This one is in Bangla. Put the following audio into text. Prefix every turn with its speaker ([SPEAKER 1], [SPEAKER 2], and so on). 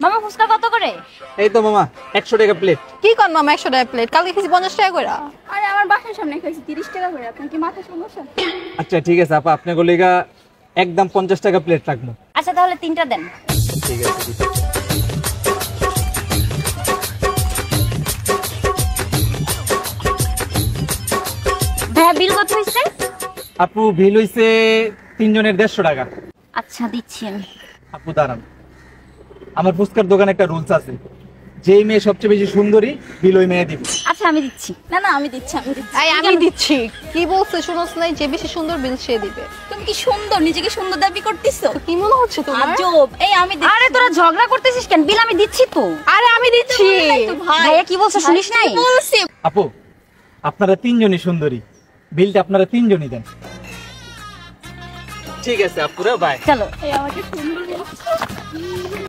[SPEAKER 1] মামা ফুচকা কত করে?
[SPEAKER 2] এই তো মামা 100 টাকা প্লেট।
[SPEAKER 3] কি কর মামা 100 টাকা প্লেট? কালকে খেয়েছি 50 টাকা করে।
[SPEAKER 4] আরে আমার বাসার সামনে খাইছি 30 টাকা করে। আপনার কি মাথা সমস্যা?
[SPEAKER 2] আচ্ছা ঠিক আছে আপা, আপনার গলিগা একদম 50 টাকা প্লেট রাখবো।
[SPEAKER 1] আচ্ছা তাহলে 3টা দেন।
[SPEAKER 2] ঠিক আছে।
[SPEAKER 1] ভাইয়া বিল কত হইছে?
[SPEAKER 2] আপু বিল হইছে 3 জনের 150 টাকা।
[SPEAKER 1] আচ্ছা দিচ্ছি আমি।
[SPEAKER 2] আপু দাঁড়ান, আমার ফুচকার দোকানে একটা রুলস আছে, যেই মেয়ে সবচেয়ে বেশি সুন্দরী বিল ওই মেয়ে দিব।
[SPEAKER 1] আচ্ছা আমি দিচ্ছি।
[SPEAKER 4] না না আমি দিচ্ছি আমি দিচ্ছি।
[SPEAKER 3] এই আমি দিচ্ছি। কি বলছিস শুনোস নাই? যে বেশি সুন্দর বিল সে দিবে।
[SPEAKER 4] তুমি কি সুন্দর নিজেকে সুন্দর দাবি করতেছো?
[SPEAKER 3] কি মনে হচ্ছে তোমার?
[SPEAKER 4] আজব। এই আমি দিচ্ছি।
[SPEAKER 1] আরে তোরা ঝগড়া করতেছিস কেন? বিল আমি দিচ্ছি তো।
[SPEAKER 3] আরে আমি দিচ্ছি।
[SPEAKER 1] ভাইয়া কি বলছো শুনিস নাই?
[SPEAKER 4] বলছি।
[SPEAKER 2] আপু আপনারা 3 জনই সুন্দরী, বিলটা আপনারা 3 জনই দেন। ঠিক আছে আপুরা, বাই।
[SPEAKER 1] চলো।
[SPEAKER 4] এই আমাকে সুন্দর বলছো।